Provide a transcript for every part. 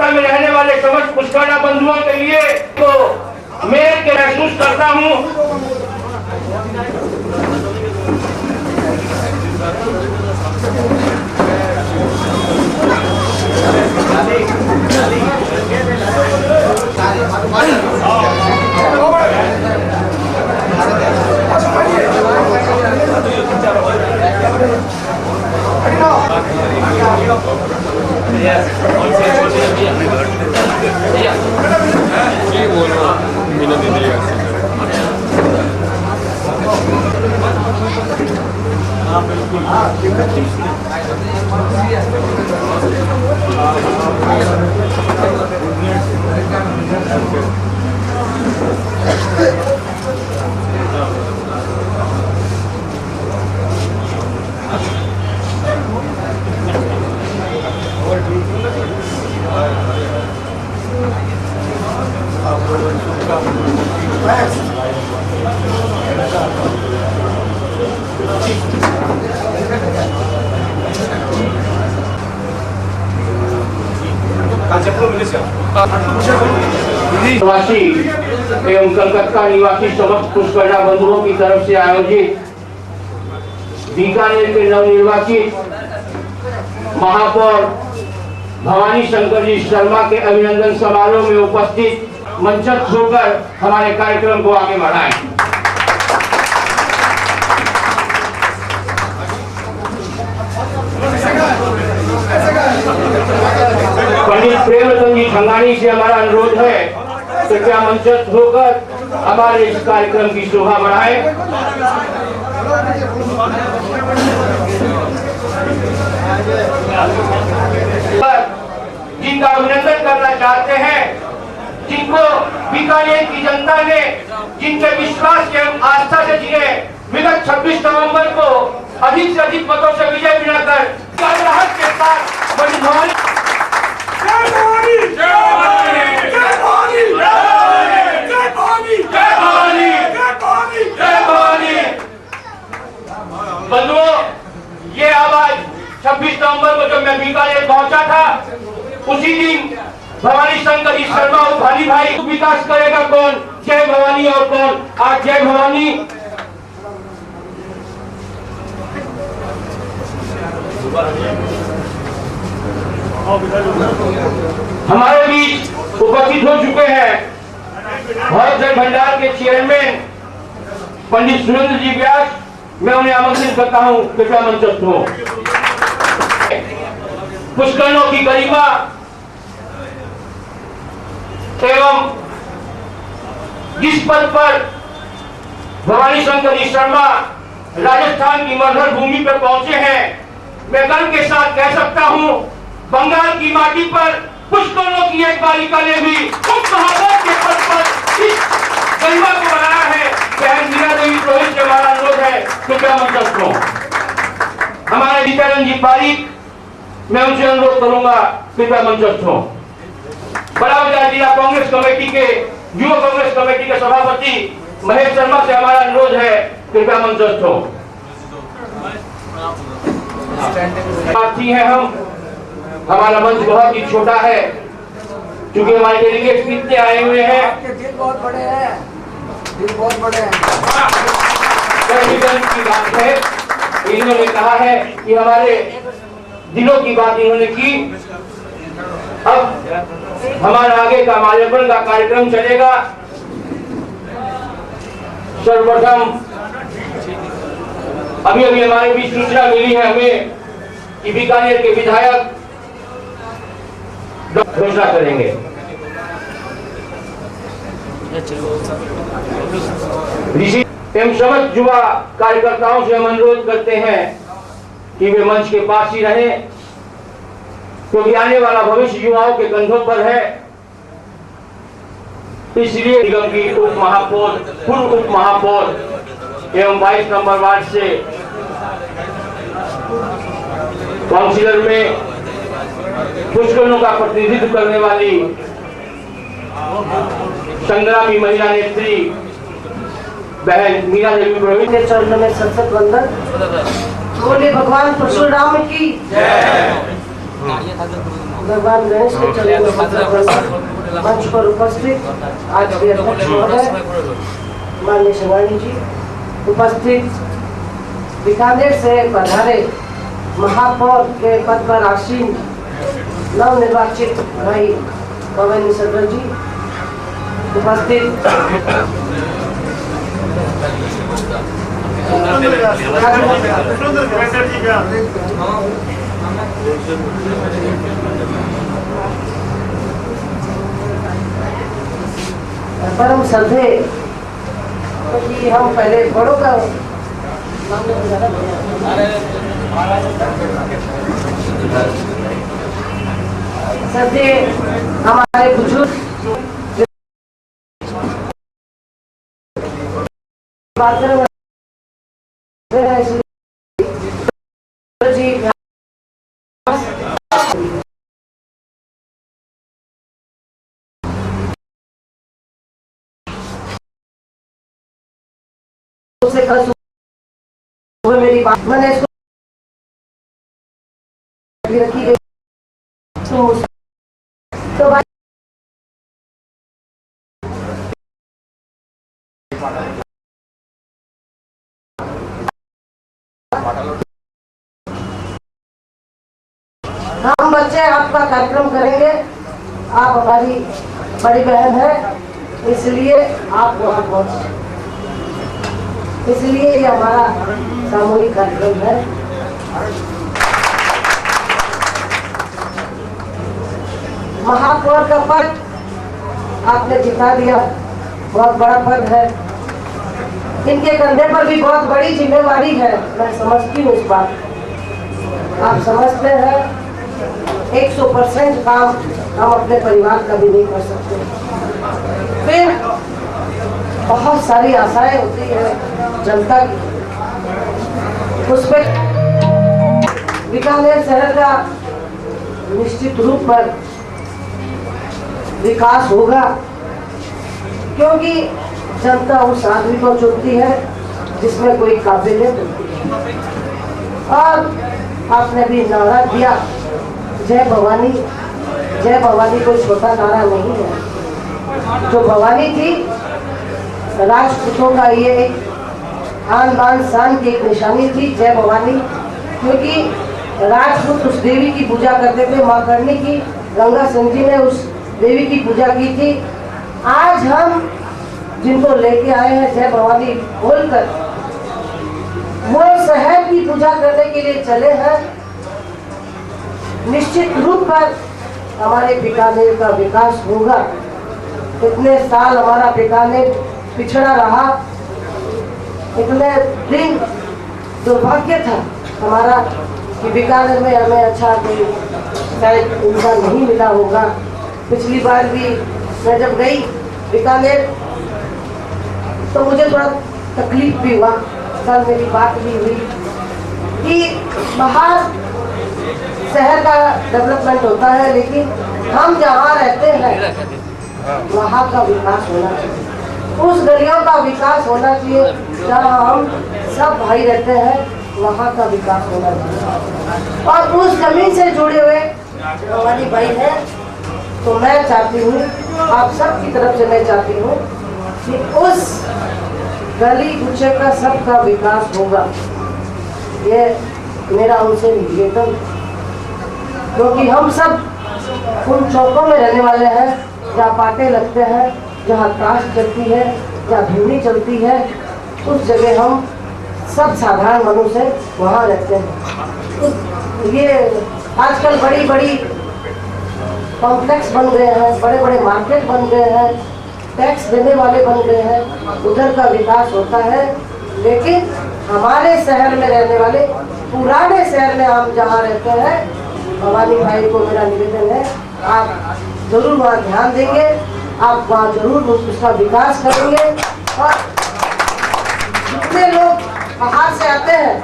कोलकाता में रहने वाले समस्त पुष्करणा बंधुओं के लिए तो मैं के महसूस करता हूँ। निवासी एवं कलकत्ता निवासी समस्त पुष्करणा बंधुओं की तरफ से आयोजित बीकानेर के नवनिर्वाचित महापौर भवानी शंकर जी शर्मा के अभिनंदन समारोह में उपस्थित मंचस्थ होकर हमारे कार्यक्रम को आगे बढ़ाएं। पंडित प्रेमचंद जी ठंगानी से हमारा अनुरोध है कृपया मंचस्थ होकर हमारे इस कार्यक्रम की शोभा बढ़ाएं। जिनका अभिनंदन करना चाहते हैं, जिनको बीकानेर की जनता ने जिनके विश्वास एवं आस्था से जिन्हें विगत 26 नवंबर को अधिक से अधिक मतों से विजय दिलाकर राहत के साथ बड़ी भवानी बंधुओं, ये आवाज 26 नवंबर को जब मैं बीकानेर पहुंचा था, उसी दिन भवानी शंकर जी शर्मा और भाली भाई विकास करेगा कौन, जय भवानी और कौन। आज जय भवानी हमारे बीच उपस्थित हो चुके हैं भारत जल भंडार के चेयरमैन पंडित सुरेंद्र जी व्यास। मैं उन्हें आमंत्रित करता हूं, कृपया मंचस्थ हो। पुष्करणों की गरिमा एवं जिस पद पर भवानी शंकर जी शर्मा राजस्थान की मरहर भूमि पर पहुंचे हैं, मैं गर्व के साथ कह सकता हूं, बंगाल की माटी पर पुष्करणों की एक बालिका ने भी उप महापौर के पद पर इस गरिमा को बनाया है। बहन मीरा देवी पुरोहित से हमारा अनुरोध है, कृपया मंचस्थ हो। हमारे जीतानंद जी पारिक, मैं उनसे अनुरोध करूंगा, कृपया मंचस्थ हो। बड़ा बाजार जिला कांग्रेस कमेटी के युवा कांग्रेस कमेटी के सभापति महेश शर्मा से हमारा अनुरोध है, कृपया मंचस्थ हो। साथी हैं हम, हमारा मंच बहुत ही छोटा है क्योंकि हमारे डेलीगेट्स कितने आए हुए हैं, दिल बहुत बड़े हैं, दिल बहुत बड़े हैं। की बात है, इन्होंने कहा है कि हमारे दिलों की बात इन्होंने की। अब हमारा आगे का माल्यार्पण का कार्यक्रम चलेगा। सर्वप्रथम अभी हमारे बीच सूचना मिली है हमें कि बीकानेर के विधायक घोषणा करेंगे। ऋषि एवं समस्त युवा कार्यकर्ताओं से हम अनुरोध करते हैं कि वे मंच के पास ही रहें, क्योंकि आने वाला भविष्य युवाओं के कंधों पर है। इसलिए निगम की उप महापौर, पूर्व उप महापौर एवं 22 नंबर वार्ड से काउंसिलर में पुष्करणों का प्रतिनिधित्व करने वाली संग्रामी महिला नेत्री बहन मीरा देवी पुरोहित के चरणों में संसद वंदन। बोले भगवान परशुराम की जय। भगवान गणेश के चरणों में मंच पर उपस्थित आज के अध्यक्ष महोदय माननीय शिवानी जी, उपस्थित बीकानेर से पधारे महापौर के पद पर आसीन नवनिर्वाचित भाई पवन निसर्गर जी, उपस्थित परम श्रद्धे कि हम पहले बड़ों का श्रद्धे हमारे बुजुर्ग मेरी बात मैंने इसको रखी गई तो भाई हम बच्चे आपका कार्यक्रम करेंगे। आप हमारी बड़ी बहन है, इसलिए आप वहाँ पहुँचे, इसलिए ये हमारा सामूहिक कार्यक्रम है। महापौर का पद आपने जिता दिया, बहुत बड़ा पद है। इनके कंधे पर भी बहुत बड़ी जिम्मेवारी है, मैं समझती हूँ इस बात। आप समझते हैं 100% काम हम अपने परिवार का भी नहीं कर सकते। फिर बहुत सारी आशाएं होती है जनता की, उस पर बीकानेर शहर का निश्चित रूप पर विकास होगा, क्योंकि जनता उस आदमी को चुनती है जिसमें कोई काबिलियत होती है। और आपने भी नारा दिया जय भवानी। जय भवानी कोई छोटा नारा नहीं है। जो भवानी थी राजपूतों का ये एक आन बान शान की एक निशानी थी, जय भवानी, क्योंकि राजपूत उस देवी की पूजा करते थे, माँ करनी की। गंगा सिंह जी ने उस देवी की पूजा की थी। आज हम जिनको लेके आए हैं जय भवानी बोलकर, वो शहर की पूजा करने के लिए चले हैं। निश्चित रूप पर हमारे बीकानेर का विकास होगा। इतने साल हमारा बीकानेर पिछड़ा रहा, इतने दिन दुर्भाग्य था हमारा कि बीकानेर में हमें अच्छा कोई शायद इंसान नहीं मिला होगा। पिछली बार भी मैं जब गई बीकानेर तो मुझे थोड़ा तकलीफ भी हुआ। कल मेरी बात भी हुई कि बाहर शहर का डेवलपमेंट होता है, लेकिन हम जहाँ रहते हैं वहाँ का विकास होना चाहिए, उस गलियों का विकास होना चाहिए जहाँ हम सब भाई रहते हैं, वहाँ का विकास होना चाहिए। और उस जमीन से जुड़े हुए हमारी भाई है, तो मैं चाहती हूँ, आप सब की तरफ से मैं चाहती हूँ कि उस गली कुचे का सबका विकास होगा। ये मेरा उनसे निवेदन, क्योंकि हम सब उन चौकों में रहने वाले हैं जहाँ पाटे लगते हैं, जहाँ ताश चलती है, जहाँ भिंडी चलती है, उस जगह हम सब साधारण मनुष्य वहाँ रहते हैं। तो ये आजकल बड़ी बड़ी कॉम्प्लेक्स बन गए हैं, बड़े बड़े मार्केट बन गए हैं, टैक्स देने वाले बन गए हैं, उधर का विकास होता है। लेकिन हमारे शहर में रहने वाले, पुराने शहर में हम जहाँ रहते हैं, भवानी भाई को मेरा निवेदन है, आप जरूर वहाँ ध्यान देंगे, आप वहाँ जरूर उसका विकास करेंगे। और जितने लोग बाहर से आते हैं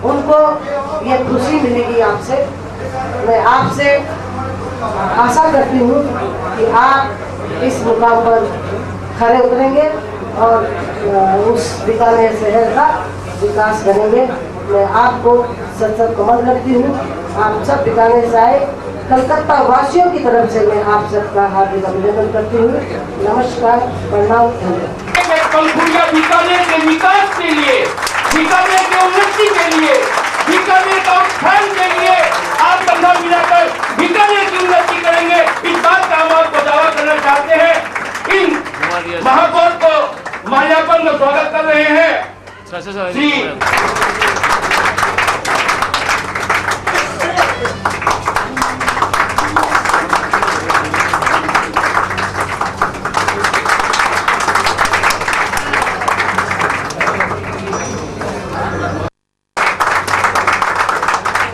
उनको ये खुशी मिलेगी आपसे। मैं आपसे आशा करती हूँ कि आप इस मुकाम पर खड़े उतरेंगे और उस बीकानेर शहर का विकास करेंगे। मैं आपको सत कमल करती हूँ। आप सब बीकानेर से आए, कलकत्ता वासियों की तरफ से मैं आप सबका हार्दिक अभिनंदन करती हूँ। नमस्कार, प्रणाम, धन्यवाद। पंखुड़िया बीकानेर के विकास के लिए, बीकानेर के उन्नति के लिए, बीकानेर का उत्थान के लिए आप कंधा मिलाकर बीकानेर की उन्नति करेंगे, इस बात का हम आपको दावा करना चाहते हैं। इन महापौर को माल्यार्पण का स्वागत कर रहे हैं श्री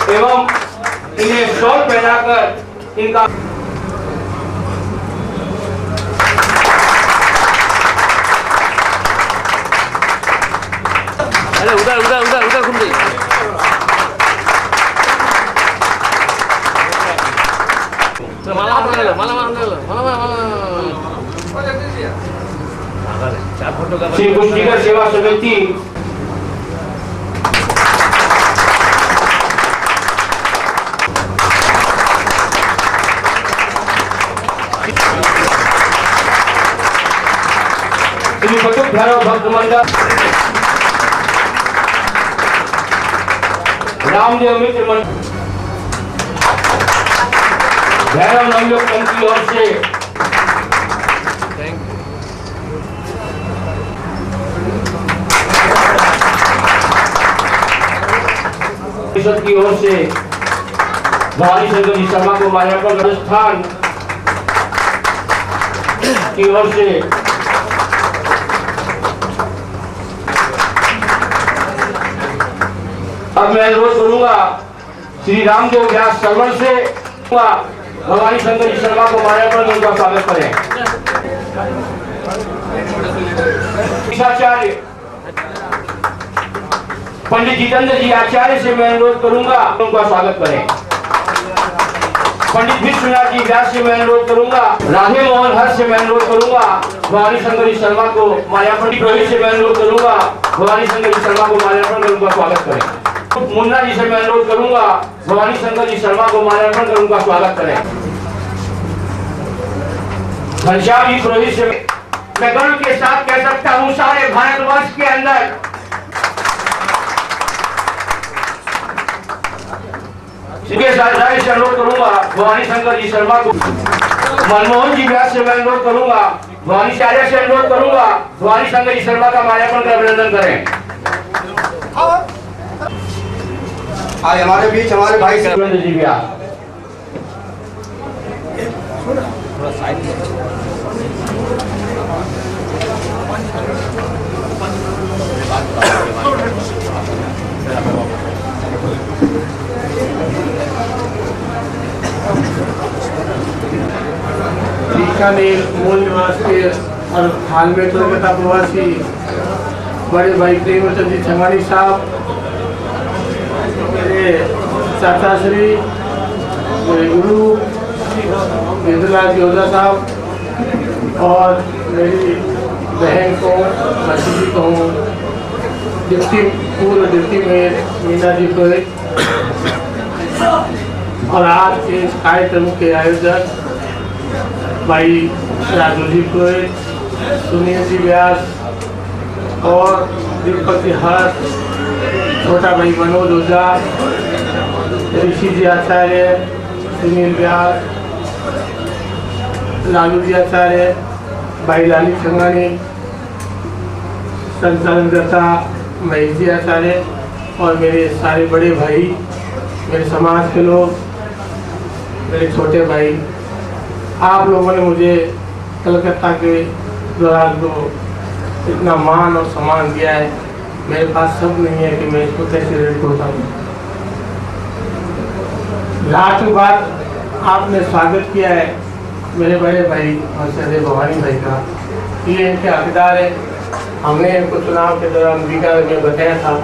एवं इन्हें शॉल पहनाकर इनका अरे उधर उधर उधर उधर घूम गई। माला माला माला चार फोटो का श्री पुष्टिकर सेवा समिति श्री बटुक भैरव भक्त मंडल रामदेव मित्र मंडल भैरव नवयोग पंथ की ओर से परिषद की ओर से भवानी शंकर जी शर्मा को माल्यार्पण राजस्थान की ओर से अब मैं अनुरोध करूंगा श्री रामदेव व्यास श्रवण से भवानी शंकर जी शर्मा को माल्यार्पण उनका स्वागत करें। आचार्य पंडित जितेंद्र जी आचार्य से मैं अनुरोध करूंगा उनका स्वागत करें। पंडित विश्वनाथ जी व्यास से मैं अनुरोध करूंगा। राधे मोहन हर्ष से मैं अनुरोध करूंगा भवानी शंकर जी शर्मा को माल्यार्पण। रोहित से मैं अनुरोध करूंगा भवानी शंकर जी शर्मा को माल्यार्पण कर उनका स्वागत करें। मुन्ना जी से मैं अनुरोध करूंगा भवानी शंकर जी शर्मा को माल्यार्पण कर उनका स्वागत करें। घनश्याम जी पुरोहित से मैं गर्व के साथ कह सकता हूं सारे भारतवर्ष के अंदर से अनुरोध करूंगा भवानी शंकर जी शर्मा को। मनमोहन जी व्यास से मैं अनुरोध करूंगा भवानी आचार्य से अनुरोध करूंगा भवानी शंकर जी शर्मा का माल्यार्पण कर अभिनंदन करें। आज हमारे बीच हमारे भाई सुरेंद्र जी व्यास बीकानेर मूल निवास के और हाल में कलकत्ता प्रवासी बड़े भाई प्रेमचंद जी छंगानी साहब, मेरे चाचा श्री, मेरे गुरु वेदलाल जोधा साहब और मेरी बहन को मसीह को डिप्टी पूर्व डिप्टी मेयर मीना जी को और आज के इस कार्यक्रम के आयोजक भाई राजू जी को, सुनील जी व्यास और दीपक जी हर, छोटा भाई मनोज ओझा, ऋषि जी आचार्य, सुनील व्यास, लालू जी आचार्य, भाई लाली छंगानी, संचालन करता महेश जी आचार्य और मेरे सारे बड़े भाई, मेरे समाज के लोग, मेरे छोटे भाई, आप लोगों ने मुझे कलकत्ता के दौरान तो इतना मान और सम्मान दिया है, मेरे पास सब नहीं है कि मैं इसको कैसे रेट होता हूँ। लास्ट बार आपने स्वागत किया है मेरे बड़े भाई और भवानी भाई का, ये इनके हकदार है। हमने इनको चुनाव के दौरान बीकानेर में बताया था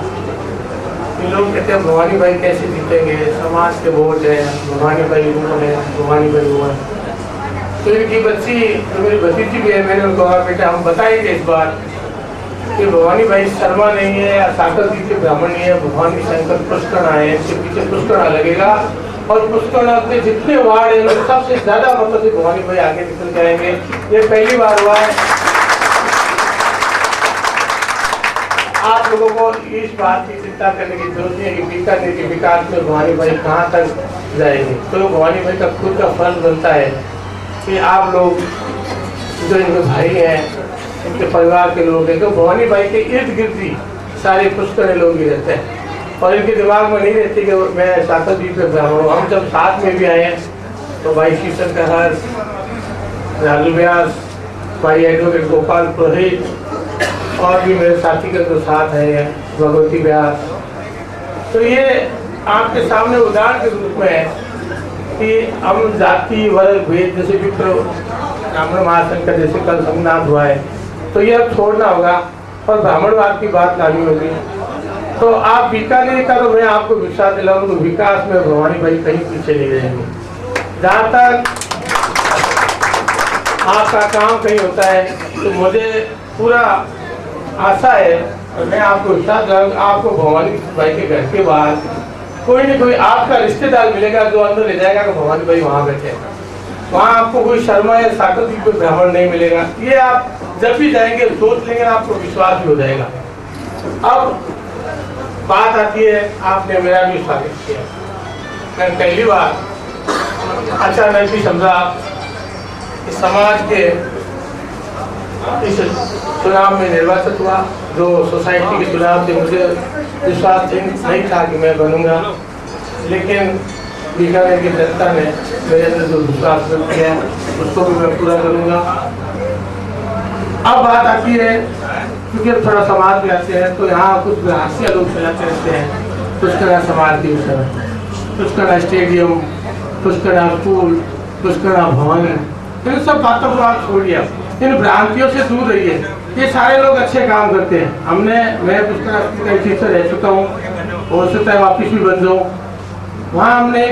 कि लोग कहते हैं भवानी भाई कैसे जीतेंगे, समाज के वोट है, भवानी भाई वो है, भवानी भाई वो है। तो इनकी बच्ची मेरी भतीजी भी है, मैंने उनको कहा बेटा हम बताएंगे इस बार कि भवानी भाई शर्मा नहीं है या साकर जी के ब्राह्मण नहीं है, भवानी शंकर पुष्कर आए, इसके पीछे पुष्कर लगेगा और पुष्कर के जितने वार्ड हैं उनमें सबसे ज्यादा मतलब से भवानी भाई आगे निकल जाएंगे। ये पहली बार हुआ है। आप लोगों को इस बात की चिंता करने की जरूरत है कि बीकानेर के विकास में भवानी भाई कहाँ तक जाएंगे। तो भवानी भाई का खुद का फर्ज बनता है कि आप लोग जो इनके भाई हैं, इनके परिवार के लोग हैं, तो भवानी भाई के इर्द गिर्द ही सारे पुष्कर लोग ही रहते हैं और इनके दिमाग में नहीं रहती कि मैं सातव जी पे ब्राह्मण हूँ। हम जब साथ में भी आए हैं तो भाई शीशन का हर्ष, राजू व्यास, भाई एडवोकेट गोपाल पुरोहित और भी मेरे साथी का जो साथ है भगवती व्यास। तो ये आपके सामने उदाहरण के रूप में है कि हम जाति वर्ग भेद जैसे विप्र ब्राह्मण महासंघ का जैसे कल संगनाथ हुआ है तो ये अब छोड़ना होगा और ब्राह्मणवाद की बात लानी होगी। तो आप बीकानेर का तो मैं आपको विश्वास दिलाऊं तो विकास में भवानी भाई कहीं पीछे नहीं रहेंगे। जहाँ तक आपका काम कहीं होता है तो मुझे पूरा आशा है और मैं आपको विश्वास दिलाऊंगा आपको भवानी भाई के घर के बाहर कोई न कोई आपका रिश्तेदार मिलेगा जो अंदर ले जाएगा कि भवानी भाई वहाँ बैठे। वहाँ आपको कोई शर्मा या साकत की कोई ब्राह्मण नहीं मिलेगा। ये आप जब भी जाएंगे सोच लेंगे आपको विश्वास भी हो जाएगा। अब बात आती है, आपने मेरा भी स्वागत किया। मैं पहली बार अचानक ही समझा कि समाज के इस चुनाव में निर्वाचित हुआ जो सोसाइटी के चुनाव से मुझे विश्वास नहीं था कि मैं बनूंगा, लेकिन बीकानेर की जनता ने मेरे अंदर जो विश्वास व्यक्त किया उसको भी मैं पूरा करूंगा। अब बात आती है क्योंकि थोड़ा समाज में आते हैं तो यहाँ कुछ हास्य लोग फैलाते रहते हैं। पुष्करा समाज के विषय में, पुष्करा स्टेडियम, पुष्करा स्कूल, पुष्करा भवन, इन सब बातों को आप छोड़िए, इन भ्रांतियों से दूर रहिए। ये सारे लोग अच्छे काम करते हैं। मैं पुष्करा का टीचर रह चुका हूँ, हो सकता है वापिस भी बन जाऊँ। वहाँ हमने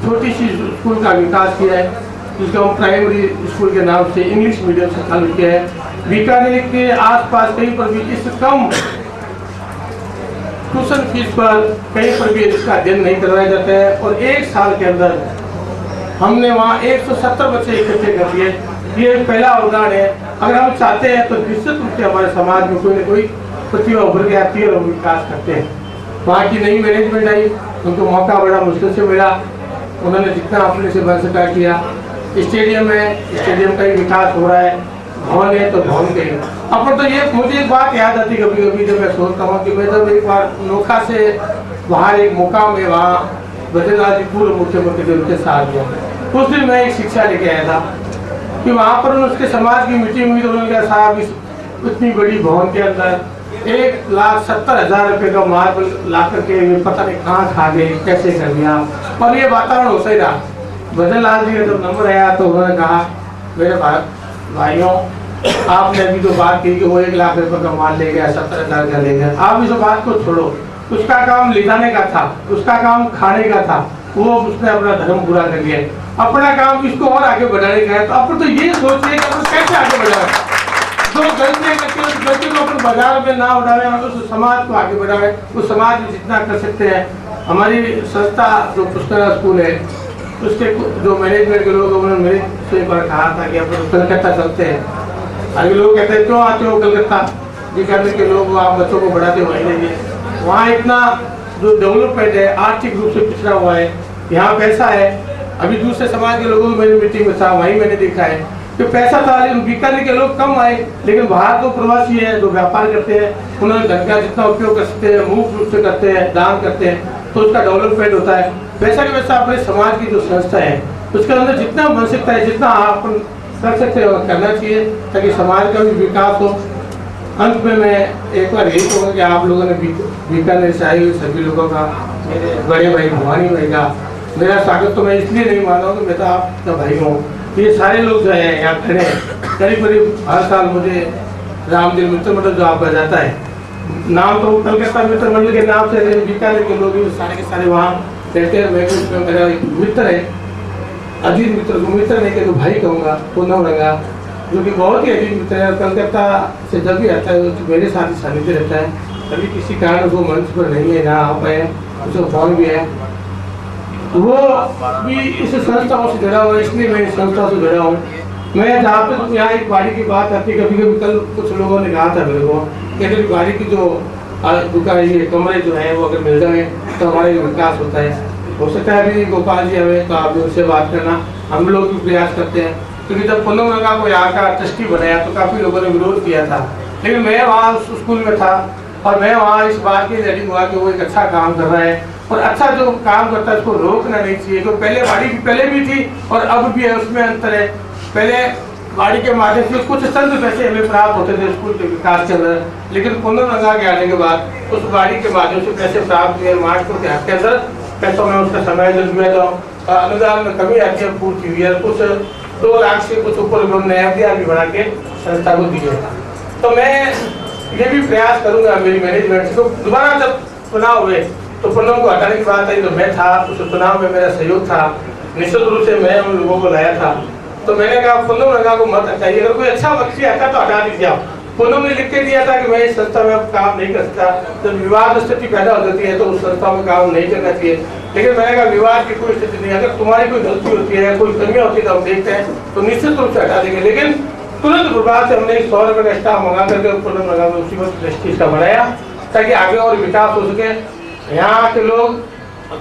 छोटी सी स्कूल का विकास किया है जिसको हम प्राइमरी स्कूल के नाम से इंग्लिश मीडियम से चालू किया है। बीकानेर के आसपास कहीं पर भी इस कम ट्यूशन फीस पर कहीं पर भी इसका अध्ययन नहीं करवाया जाता है और एक साल के अंदर हमने वहाँ 170 बच्चे इकट्ठे कर दिए। ये पहला उदाहरण है। अगर हम चाहते हैं तो निश्चित रूप से हमारे समाज में कोई न कोई प्रतिभा उभर के आती है और विकास करते हैं। वहाँ की नई मैनेजमेंट आई, उनको मौका बड़ा मुश्किल से मिला, उन्होंने जितना अपने से बन सका किया। स्टेडियम है, स्टेडियम का ही विकास हो रहा है, भवन है तो भवन के अपन। तो ये मुझे एक बात याद आती कभी कभी जब मैं सोचता हूँ कि मैं जब एक बार नोखा से बाहर एक मुकाम में वहाँ बद्रीनाथ जी पूर्व मुख्यमंत्री थे उनके साथ गया। उस दिन मैं एक शिक्षा लेके आया था कि वहाँ पर उसके समाज की मीटिंग हुई तो उन्होंने कहा साहब इतनी बड़ी भवन के अंदर 1,70,000 रुपये का मार्बल ला करके पता नहीं कहाँ खा गए, कैसे कर दिया। और ये वातावरण होता ही रहा। बद्रीनाथ जी का जब नंबर आया तो उन्होंने कहा मेरे भाइयों आपने अभी जो बात की कि वो 1 लाख रुपये का माल ले गया, 70,000 का ले गया, आप इस बात को छोड़ो। उसका काम ले जाने का था, उसका काम खाने का था, वो उसने अपना धर्म पूरा कर लिया। अपना काम इसको और आगे बढ़ाने का है तो अपन तो ये सोचिए कि अपन कैसे आगे बढ़ाए। जो गलतियाँ करते हैं उस गलती को अपन बाजार में ना उड़ावे, उस समाज को आगे बढ़ावे। उस समाज में जितना कर सकते हैं। हमारी संस्था जो पुष्करा स्कूल है उसके जो मैनेजमेंट के लोग उन्होंने मेरे से एक बार कहा था कि अपन कलकत्ता चलते हैं। आगे लोग कहते हैं क्यों आते हो कलकत्ता, बीकानेर के लोग आप बच्चों को बढ़ाते वहीं रहिए। वहाँ इतना जो डेवलपमेंट है, आर्थिक रूप से पिछड़ा हुआ है, यहाँ पैसा है। अभी दूसरे समाज के लोगों को मेरी मीटिंग में था, वहीं मैंने देखा है कि पैसा था लेकिन बीकानेर के लोग कम आए, लेकिन बाहर तो प्रवासी है जो व्यापार करते हैं, उन्होंने धन का जितना उपयोग कर सकते हैं मुफ्त रूप से करते हैं, दान करते हैं, तो उसका डेवलपमेंट होता है। वैसा कि वैसा अपने समाज की जो संस्था है उसके अंदर जितना बन सकता है, जितना आप कर सकते हैं करना चाहिए ताकि समाज का भी विकास हो। अंत में मैं एक बार यही कहूँगा कि आप लोगों ने बीकानेर से आए हुए सभी लोगों का, मेरे बड़े भाई भवानी भाई का मेरा स्वागत तो मैं इसलिए नहीं मान रहा हूँ कि मैं तो आपका भाई हूँ। ये सारे लोग जो है यहाँ खड़े हैं, करीब करीब हर साल मुझे रामदिन मित्र मंडल जो आपका जाता है, नाम तो कलकत्ता मित्र मंडल के नाम से बीकानेर के लोग सारे के सारे वहाँ रहते हैं। मैं मेरा एक मित्र है, अजीत मित्र, मित्र नहीं कहते भाई कहूँगा, पूनम रंगा, जो कि बहुत ही अजीत मित्र है। कलकत्ता से जब भी आता है तो मेरे साथ ही सानिध्य रहता है। कभी किसी कारण वो मंच पर नहीं है, जहाँ आ पाए, उसका फोन भी है। वो भी इस संस्थाओं से जुड़ा हुआ है, इसलिए मैं इस संस्था से जुड़ा हूँ। मैं जहाँ पे यहाँ एक गाड़ी की बात आती है, कभी कभी कल कुछ लोगों ने कहा था मेरे को कि अगर गाड़ी की जो दुकान ये कमरे जो है वो अगर मिल जाए तो हमारे विकास होता है। हो सकता है अभी गोपाल जी हमें, तो आप भी उससे बात करना, हम लोग भी प्रयास करते हैं। क्योंकि जब पुनम रंगा को यहाँ का ट्रस्टी बनाया तो काफ़ी लोगों ने विरोध किया था, लेकिन मैं वहाँ उस स्कूल में था और मैं वहाँ इस बात की रेडी हुआ कि वो एक अच्छा काम कर रहा है और अच्छा जो काम करता है उसको रोकना नहीं चाहिए। तो पहले गाड़ी की पहले भी थी और अब भी है, उसमें अंतर है। पहले गाड़ी के माध्यम से कुछ चंद पैसे हमें प्राप्त होते थे स्कूल के विकास के अंदर, लेकिन पुनम रंगा के आने के बाद उस गाड़ी के माध्यम से पैसे प्राप्त हुए। मार्च के हफ्ते अंदर पैसों में उसका समय जल दिया, तो अनुदान में कमी आती है पूर्ति हुई है। कुछ 2 लाख से कुछ ऊपर उन्होंने FDR भी बना के संस्था को दिए। तो मैं ये भी प्रयास करूंगा मेरी मैनेजमेंट से, तो दोबारा जब चुनाव हुए तो पुनम को हटाने की बात आई तो मैं था, उस चुनाव में मेरा सहयोग था, निश्चित रूप से मैं उन लोगों को लाया था। तो मैंने कहा पुनम रंगा को मत हटाइए, अगर कोई अच्छा व्यक्ति आता तो हटा दीजिए आप। पुनम ने लिख के दिया था कि मैं इस संस्था में काम नहीं कर सकता, जब विवाद स्थिति पैदा हो जाती है तो उस संस्था में काम नहीं करना चाहिए। लेकिन मैंने कहा विवाद की कोई स्थिति नहीं, अगर तुम्हारी कोई गलती होती है, कोई कमियां होती है तो हम देखते हैं, तो निश्चित रूप से हटा देंगे। लेकिन तुरंत प्रभाव से हमने 100 रुपये का स्टाफ मंगा करके पुनम रंगा में उसी वक्त ट्रस्टी का बनाया ताकि आगे और विकास हो सके। यहाँ के लोग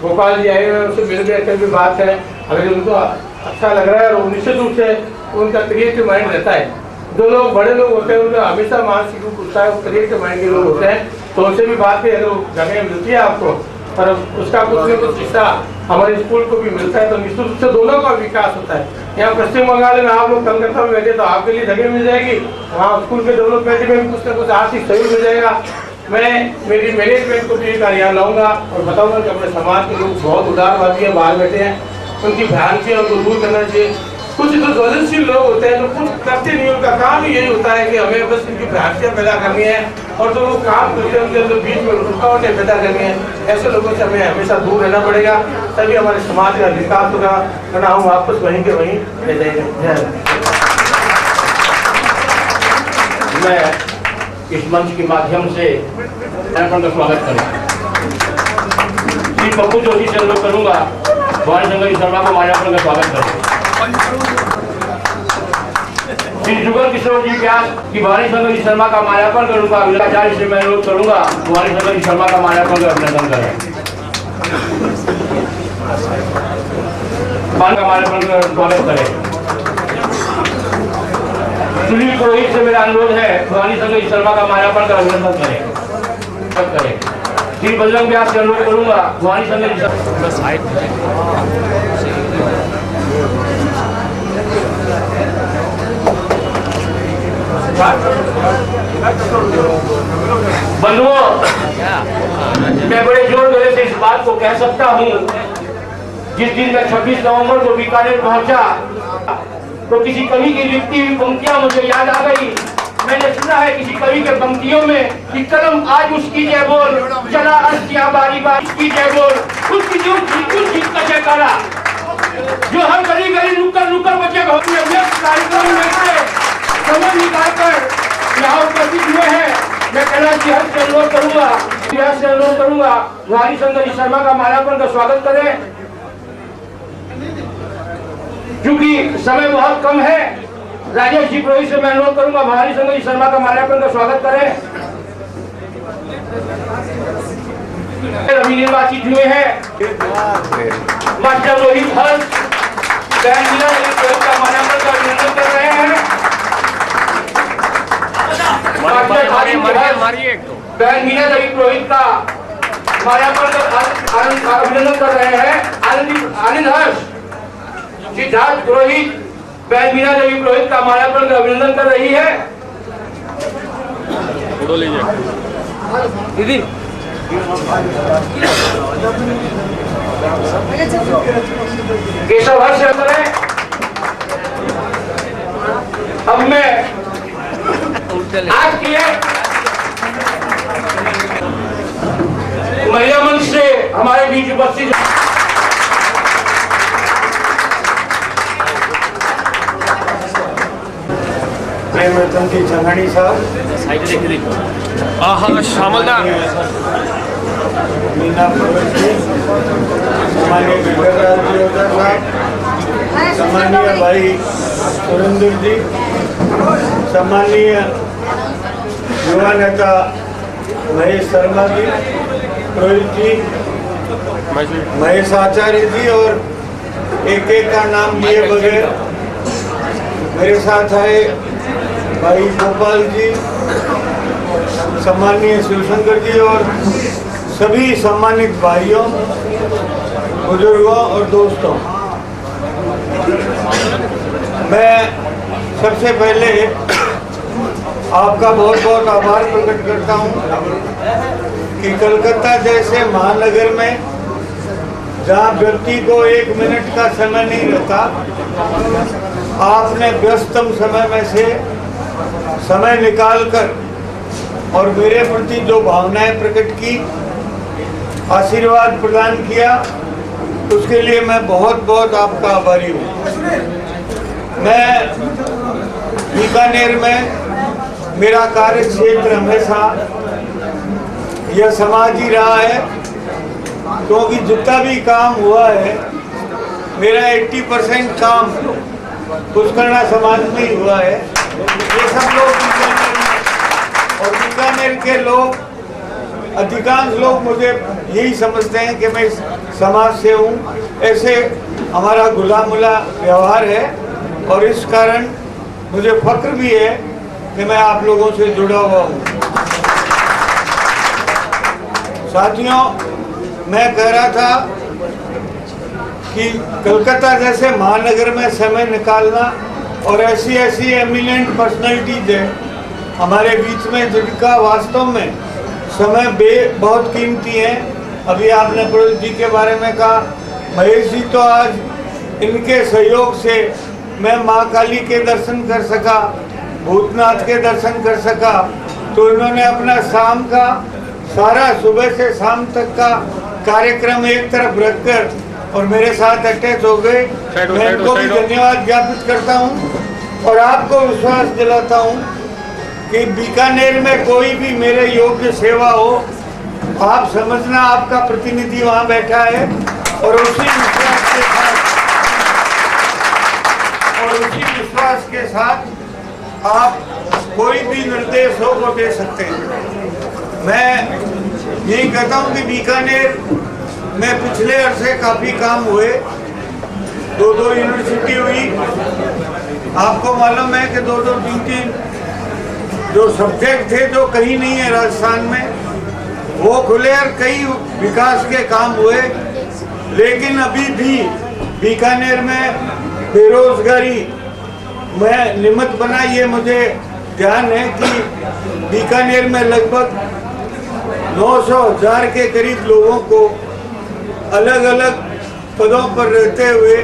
गोपाल जी आए, उनसे मिल गए, भी बात है, अगर उनको अच्छा लग रहा है और निश्चित रूप से उनका क्रिएटिव माइंड रहता है। जो लोग बड़े लोग होते हैं उनका हमेशा मानसिक रूप होता है, वो क्रिएटिव माइंड के लोग होते हैं, तो उनसे भी बात की अगर जगह मिलती है आपको और उसका कुछ न कुछ हिस्सा हमारे स्कूल को भी मिलता है तो निश्चित रूप से दोनों का विकास होता है। यहाँ पश्चिम बंगाल में आप लोग कलकत्ता में बैठे तो आपके लिए जगह मिल जाएगी, वहाँ स्कूल के डेवलपमेंट में भी कुछ न कुछ आर्थिक सहयोग मिल जाएगा। मैं मेरी मैनेजमेंट को भी यहाँ लाऊंगा और बताऊंगा कि अपने समाज के लोग बहुत उदारवादी हैं, बाहर बैठे हैं, उनकी भ्रांति है उनको दूर करना चाहिए। कुछ जो ज्वलनशील लोग होते हैं जो कुछ करते नहीं, उनका काम ही यही होता है कि हमें बस इनकी भ्रांतियाँ पैदा करनी है और जो लोग काम करते हैं उनके अंदर बीच में रुकावटें पैदा करनी है। ऐसे लोगों से हमें हमेशा दूर रहना पड़ेगा, तभी हमारे समाज का विकास होगा, वरना हम वापस वहीं के वहीं रह जाएंगे। मैं इस मंच के माध्यम से का स्वागत करूँ। श्री पप्पू जोशी से अनुरोध करूंगा भवानी शंकर शर्मा को माल्यार्पण का स्वागत करें। श्री जुगल किशोर जी व्यास की भवानी शंकर शर्मा का माल्यार्पण करूंगा। आचार्य से मैं अनुरोध करूंगा भवानी शंकर शर्मा का माल्यार्पण का अभिनंदन करें। का माल्यार्पण का स्वागत करें। सुनील पुरोहित से मेरा अनुरोध है भवानी शंकर शर्मा का माल्यार्पण का अभिनंदन करें। श्री बजरंग व्यास से अनुरोध करूंगा भवानी शंकर बंधुओं, मैं बड़े जोर जोर से इस बात को कह सकता हूँ, जिस दिन मैं 26 नवंबर को बीकानेर पहुंचा तो किसी कवि की लिखती हुई पंक्तियां मुझे याद आ गई। मैंने सुना है किसी कवि के पंक्तियों में कि कलम आज उसकी जय बोल, चला अस्तियां बारी बारी की जय बोल, उसकी जो जीत का जयकारा, जो हर गली गली नुक्कड़ नुक्कड़ बच्चे कार्यक्रम में से समय निकालकर यहाँ उपस्थित हुए हैं। मैं कैलाश जी से अनुरोध करूंगा भवानी शंकर शर्मा का माल्यार्पण का स्वागत करें। क्योंकि समय बहुत कम है, राजेश जी पुरोहित से मैं अनुरोध करूंगा भवानी शंकर शर्मा का माल्यार्पण का स्वागत करें। अभी निर्वाचित हुए हैं मास्टर रोहित हर्ष का माल्यार्पण का अभिनंदन कर रहे हैं। बहन मीना देवी पुरोहित का माल्यार्पण का अभिनंदन कर रहे हैं। आनंद हर्ष सिद्धार्थ पुरोहित, बहन मीना देवी पुरोहित का माल्यार्पण का अभिनंदन कर रही है। दीदी केशव हर्ष करें। अब मैं आज की महिला मंच से हमारे बीच उपस्थित चंदी चंगानी साहब, श्यामलदा मीना पटेल जी, माननीय विजयराज जी साहब, सम्मानीय भाई सुरेंद्र जी, सम्मानीय युवा नेता महेश शर्मा जी, रोहित जी, महेश आचार्य जी और एक एक का नाम लिए बगैर मेरे साथ आए भाई गोपाल जी, सम्मानीय शिवशंकर जी और सभी सम्मानित भाइयों, बुजुर्गों और दोस्तों, मैं सबसे पहले आपका बहुत बहुत आभार प्रकट करता हूं कि कलकत्ता जैसे महानगर में जहां व्यक्ति को 1 मिनट का समय नहीं रहता, आपने व्यस्तम समय में से समय निकालकर और मेरे प्रति जो भावनाएं प्रकट की, आशीर्वाद प्रदान किया, उसके लिए मैं बहुत बहुत आपका आभारी हूँ। मैं बीकानेर में मेरा कार्य क्षेत्र हमेशा यह समाज ही रहा है, क्योंकि जितना भी काम हुआ है मेरा 80% काम पुष्करणा समाज में ही हुआ है। ये सब लोग बीकानेर में, और बीकानेर के लोग, अधिकांश लोग मुझे यही समझते हैं कि मैं समाज से हूँ। ऐसे हमारा खुला मुला व्यवहार है और इस कारण मुझे फक्र भी है कि मैं आप लोगों से जुड़ा हुआ हूँ। साथियों, मैं कह रहा था कि कलकत्ता जैसे महानगर में समय निकालना और ऐसी ऐसी एमिनेंट पर्सनैलिटीज है हमारे बीच में जिनका वास्तव में समय बहुत कीमती है। अभी आपने पुरोहित जी के बारे में कहा, महेश जी तो आज इनके सहयोग से मैं माँ काली के दर्शन कर सका, भूतनाथ के दर्शन कर सका। तो इन्होंने अपना शाम का सारा सुबह से शाम तक का कार्यक्रम एक तरफ रखकर और मेरे साथ अटैच हो गए। मैं इनको भी धन्यवाद ज्ञापित करता हूँ और आपको विश्वास दिलाता हूँ कि बीकानेर में कोई भी मेरे योग्य सेवा हो, आप समझना आपका प्रतिनिधि वहाँ बैठा है और उसी विश्वास के साथ आप कोई भी निर्देश हो वो दे सकते हैं। मैं यही कहता हूँ कि बीकानेर में पिछले अरसे काफ़ी काम हुए, 2-2 यूनिवर्सिटी हुई। आपको मालूम है कि 2-2, 3-3 जो सब्जेक्ट थे जो कहीं नहीं है राजस्थान में, वो खुले और कई विकास के काम हुए। लेकिन अभी भी बीकानेर में बेरोजगारी में निमित्त बना, ये मुझे ध्यान है कि बीकानेर में लगभग 900,000 के करीब लोगों को अलग अलग पदों पर रहते हुए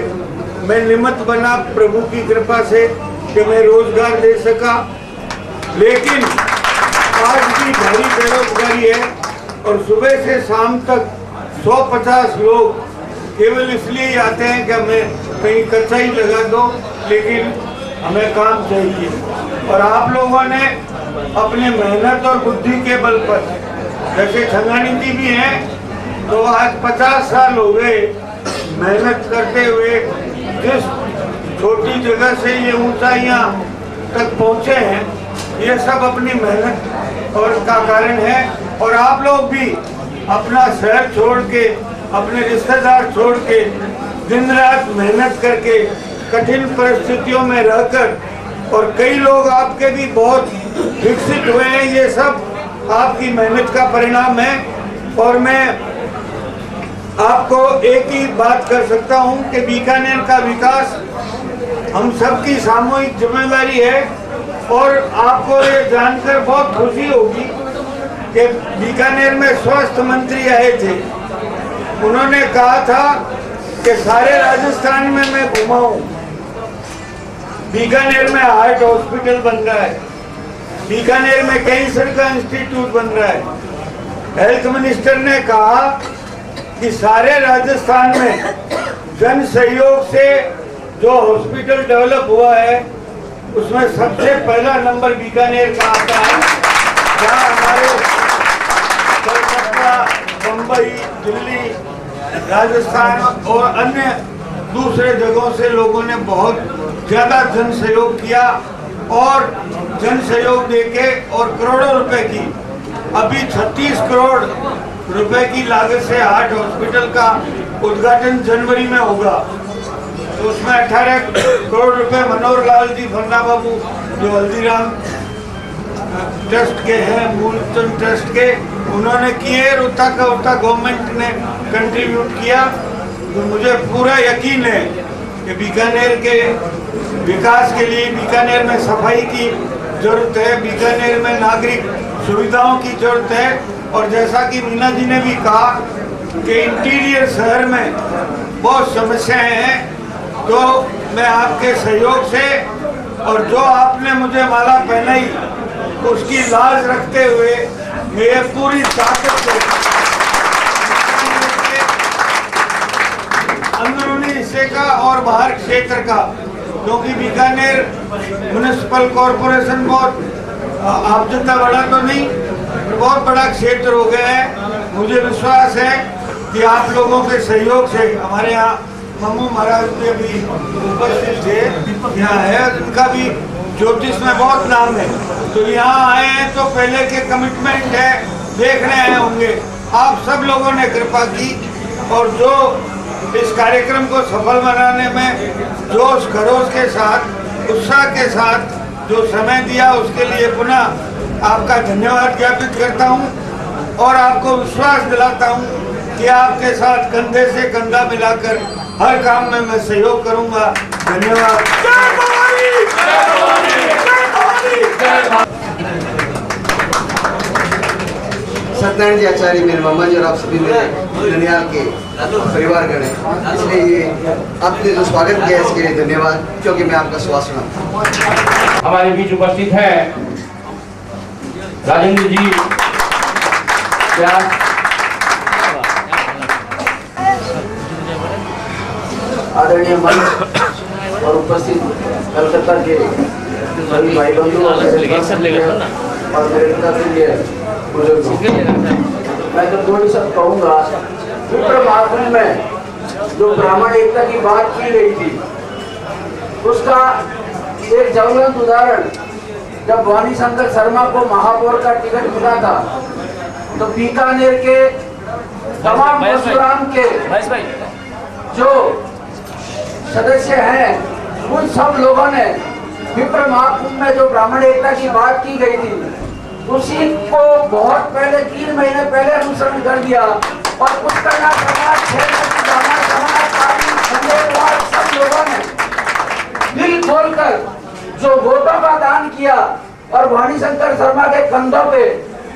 मैं निमित्त बना प्रभु की कृपा से कि मैं रोजगार दे सका। लेकिन आज भी भारी बेरोजगारी है और सुबह से शाम तक 150 लोग केवल इसलिए आते हैं कि हमें कहीं कच्चाई लगा दो, लेकिन हमें काम चाहिए। और आप लोगों ने अपने मेहनत और बुद्धि के बल पर, जैसे छंगानी जी भी हैं, तो आज 50 साल हो गए मेहनत करते हुए जिस छोटी जगह से ये ऊंचाइयां तक पहुंचे हैं, ये सब अपनी मेहनत और का कारण है। और आप लोग भी अपना शहर छोड़ के, अपने रिश्तेदार छोड़ के, दिन रात मेहनत करके, कठिन परिस्थितियों में रहकर, और कई लोग आपके भी बहुत विकसित हुए हैं, ये सब आपकी मेहनत का परिणाम है। और मैं आपको एक ही बात कर सकता हूं कि बीकानेर का विकास हम सबकी सामूहिक जिम्मेदारी है। और आपको ये जानकर बहुत खुशी होगी कि बीकानेर में स्वास्थ्य मंत्री आए थे, उन्होंने कहा था कि सारे राजस्थान में मैं घुमा हूं, बीकानेर में हार्ट हॉस्पिटल बन रहा है, बीकानेर में कैंसर का इंस्टीट्यूट बन रहा है। हेल्थ मिनिस्टर ने कहा कि सारे राजस्थान में जन सहयोग से जो हॉस्पिटल डेवलप हुआ है उसमें सबसे पहला नंबर बीकानेर का आता है, जहाँ हमारे कलकत्ता बम्बई, दिल्ली, राजस्थान और अन्य दूसरे जगहों से लोगों ने बहुत ज़्यादा जन सहयोग किया और जन सहयोग देके और करोड़ों रुपए की, अभी 36 करोड़ रुपए की लागत से हार्ट हॉस्पिटल का उद्घाटन जनवरी में होगा। तो उसमें 18 करोड़ रुपए मनोहर लाल जी भन्ना बाबू जो हल्दीराम ट्रस्ट के हैं, मूलचंद ट्रस्ट के, उन्होंने किए। उतना का उतना गवर्नमेंट ने कंट्रीब्यूट किया। तो मुझे पूरा यकीन है कि बीकानेर के विकास के लिए बीकानेर में सफाई की जरूरत है, बीकानेर में नागरिक सुविधाओं की जरूरत है। और जैसा कि मीना जी ने भी कहा कि इंटीरियर शहर में बहुत समस्याएं हैं, तो मैं आपके सहयोग से और जो आपने मुझे माला पहनाई उसकी लाज रखते हुए मैं पूरी ताकत से अंदरूनी हिस्से का और बाहर क्षेत्र का, क्योंकि बीकानेर म्युनिसिपल कॉरपोरेशन बहुत आप जितना बड़ा तो नहीं, बहुत बड़ा क्षेत्र हो गया है। मुझे विश्वास है कि आप लोगों के सहयोग से, हमारे यहाँ मम्मू महाराज भी अभी उपस्थित थे, यहाँ है, उनका भी ज्योतिष में बहुत नाम है, तो यहाँ आए हैं तो पहले के कमिटमेंट है, देखने आए होंगे। आप सब लोगों ने कृपा की और जो इस कार्यक्रम को सफल बनाने में जोश खरोश के साथ, उत्साह के साथ जो समय दिया, उसके लिए पुनः आपका धन्यवाद ज्ञापित करता हूं और आपको विश्वास दिलाता हूं कि आपके साथ कंधे से कंधा मिलाकर हर काम में मैं सहयोग करूंगा। धन्यवाद। सत्यनारायण जी आचार्य मेरे मामा जी और आप सभी मेरे ननिहाल के परिवारगण हैं, इसलिए ये आपने जो स्वागत किया इसके लिए धन्यवाद, क्योंकि मैं आपका सुहासना। हमारे बीच उपस्थित है राजेंद्र जी, आदरणीय मंच और उपस्थित कलकत्ता के सभी भाई बंधु और मेरे बुजुर्गों, मैं तो दो ही शब्द कहूँगा। विप्र महाकुंभ में जो ब्राह्मण एकता की बात की गई थी, उसका एक ज्वलंत उदाहरण, जब भवानी शंकर शर्मा को महापौर का टिकट मिला था तो बीकानेर के तमाम परशुराम के जो सदस्य हैं, उन सब लोगों ने विप्र महाकुंभ में जो ब्राह्मण एकता की बात की गई थी, उसी को बहुत पहले 3 महीने पहले अनुसरण कर दिया और पुष्करना समाज, सब लोगों ने दिल खोलकर जो वोटों का दान किया और भवानी शंकर शर्मा के कंधों पे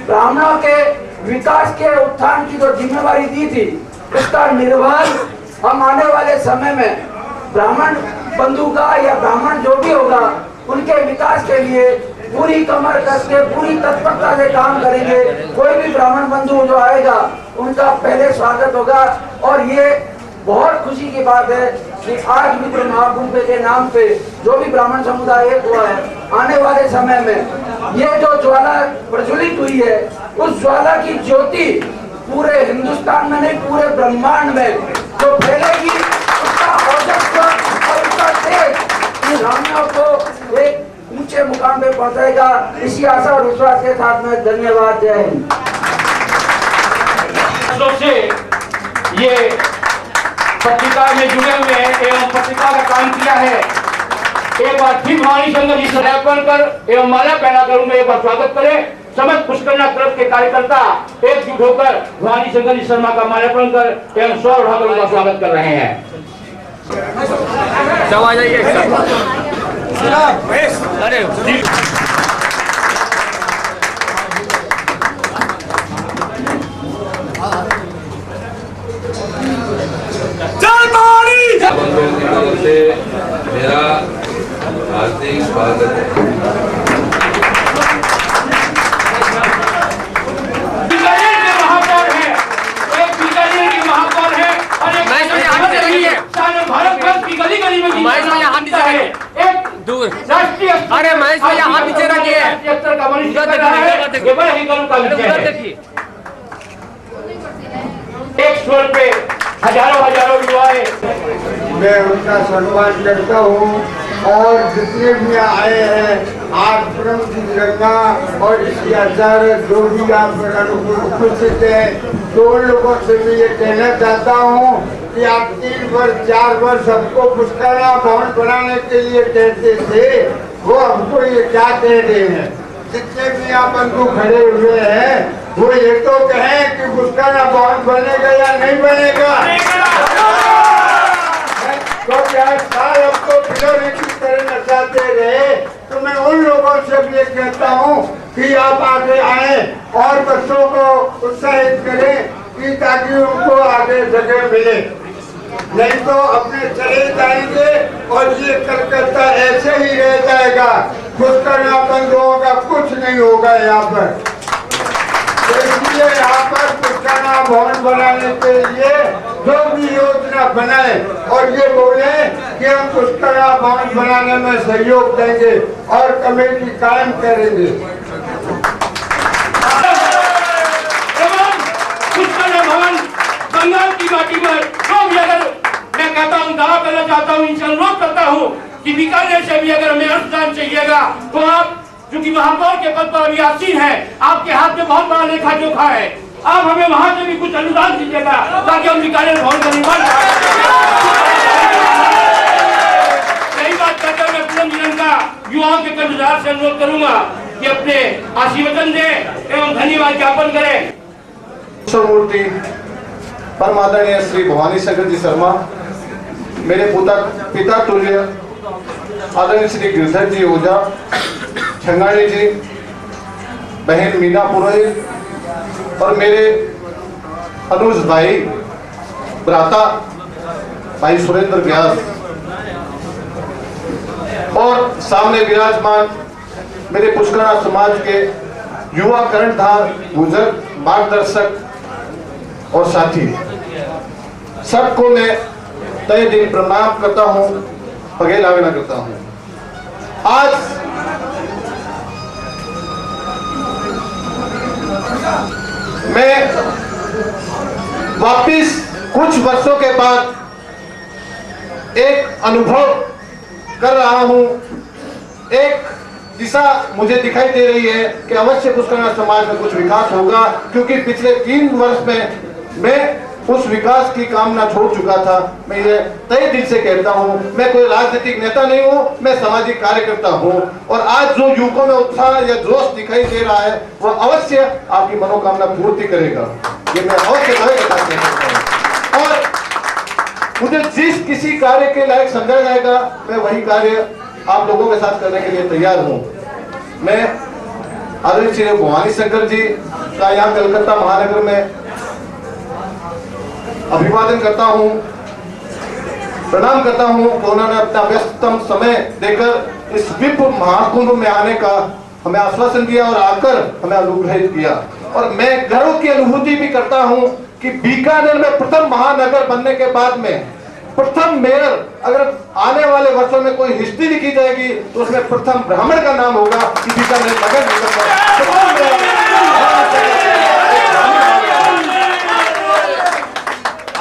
ब्राह्मणों के विकास के उत्थान की जो जिम्मेवारी दी थी, उसका निर्वहन हम आने वाले समय में ब्राह्मण बंधु का या ब्राह्मण जो भी होगा, उनके विकास के लिए पूरी कमर कस के पूरी तत्परता से काम करेंगे। कोई भी ब्राह्मण बंधु जो आएगा उनका पहले स्वागत होगा। और ये बहुत खुशी की बात है कि आज विप्र महाकुंभ के नाम पे जो भी ब्राह्मण समुदाय एक हुआ है, आने वाले समय में ये जो ज्वाला प्रज्वलित हुई है, उस ज्वाला की ज्योति पूरे हिंदुस्तान में नहीं, पूरे ब्रह्मांड में जो फैलेगी, उसका औजस्य और उसका तेज ब्राह्मणों को एक ऊंचे मुकाम पे पहुंचाएगा। इसी आशा और विश्वास के साथ में धन्यवाद। जय हिंद। से ये पत्रिका में जुड़े हुए हैं एवं पत्रिका का काम किया है, एक बार फिर भवानी शंकर जी सत्यापन कर एवं माला पहना कर उनका एक बार स्वागत करें। समस्त पुष्करना क्लब के कार्यकर्ता एकजुट होकर भवानी शंकर जी शर्मा का माल्यार्पण कर एवं स्वर उठाकर उनका स्वागत कर रहे हैं। सब आ जाइए अरे से मेरा हार्दिक स्वागत है। बीकानेर के महापौर है, एक बीकानेर के महापौर है और एक भारत वर्ष की गली गली में है। एक दूर राष्ट्रीय अरे महेश भैया हाथ नीचे रखिए। स्तर का मनुष्य देखिए देखिए एक स्वर पे हजारों युवाएं। मैं उनका सम्मान करता हूँ और जितने भी आए हैं आज परम की गंगा और इसकी आचार्य जो भी आप उपस्थित है, तो उन लोगों से भी ये कहना चाहता हूँ कि आप 3 वर्ष 4 वर्ष हमको पुष्करा भवन बनाने के लिए कहते थे, वो हमको ये क्या कह रहे हैं। जितने भी यहाँ बंधु खड़े हुए हैं वो ये तो कहें कि पुष्करा भवन बनेगा या नहीं बनेगा। तो क्या साल हमको खिलौने की तरह नचाते रहे, तो मैं उन लोगों से भी कहता हूँ कि आप आगे आए और बच्चों को उत्साहित करें कि ताकि उनको आगे जगह मिले, नहीं तो अपने चले जाएंगे और ये कलकत्ता ऐसे ही रह जाएगा, कुछ करना बंद होगा, कुछ नहीं होगा यहाँ पर। इसलिए यहाँ पर पुष्करा भवन बनाने के लिए जो भी योजना बनाए और ये बोले कि हम पुष्करा भवन बनाने में सहयोग देंगे और कमेटी कायम करेंगे। पुष्करा भवन बंगाल की माटी पर जो भी, अगर मैं कहता हूँ, दावा करना चाहता हूँ, इनसे अनुरोध करता हूँ कि बीकानेर से भी अगर हमें अनुदान चाहिएगा तो आप, क्योंकि महापौर के पद पर अभी आसीन है, आपके हाथ में बहुत बड़ा लेखा जोखा है, आप हमें वहां से भी कुछ अनुदान दीजिएगा ताकि हम बीकानेर भवन का निर्माण सही बात करते हुए मैं पूर्ण जीवन का युवाओं के कर्जदार से अनुरोध करूंगा कि अपने आशीर्वचन दे एवं धन्यवाद ज्ञापन करें। मूर्ति परम आदरणीय श्री भवानी शंकर जी शर्मा, मेरे पिता तुल्य आदरणीय श्री गिरधर जी ओझा, छंगाणी जी, बहन मीना पुरोहित और मेरे अनुज भाई भ्राता भाई सुरेंद्र व्यास, और सामने विराजमान मेरे पुष्करा समाज के युवा कर्णधार, बुजुर्ग, मार्गदर्शक और साथी, सबको मैं तहे दिल प्रणाम करता हूं, पगे लागना करता हूं। आज मैं वापिस कुछ वर्षों के बाद एक अनुभव कर रहा हूं, एक दिशा मुझे दिखाई दे रही है कि अवश्य पुष्करा समाज में कुछ विकास होगा, क्योंकि पिछले 3 वर्ष में मैं उस विकास की कामना छोड़ चुका था। मैं ये तहे दिल से कहता हूँ, मैं कोई राजनीतिक नेता नहीं हूँ, मैं सामाजिक कार्यकर्ता हूँ, और आज जो युवकों में उत्साह या जोश दिखाई दे रहा है वो अवश्य आपकी मनोकामना पूर्ति करेगा, ये मैं अवश्य कहता हूँ। और मुझे जिस किसी कार्य के लायक समझा जाएगा मैं वही कार्य आप लोगों के साथ करने के लिए तैयार हूँ। मैं आदरणीय श्री भवानी शंकर जी का यहाँ कलकत्ता महानगर में अभिवादन करता हूँ, प्रणाम करता हूँ कि उन्होंने अपना व्यस्ततम समय देकर इस विपुल महाकुंभ में आने का हमें आश्वासन दिया और आकर हमें अनुग्रहित किया। और मैं गर्व की अनुभूति भी करता हूँ कि बीकानेर में प्रथम महानगर बनने के बाद में प्रथम मेयर, अगर आने वाले वर्षों में कोई हिस्ट्री लिखी जाएगी तो उसमें प्रथम ब्राह्मण का नाम होगा कि बीकानेर नगर निगम।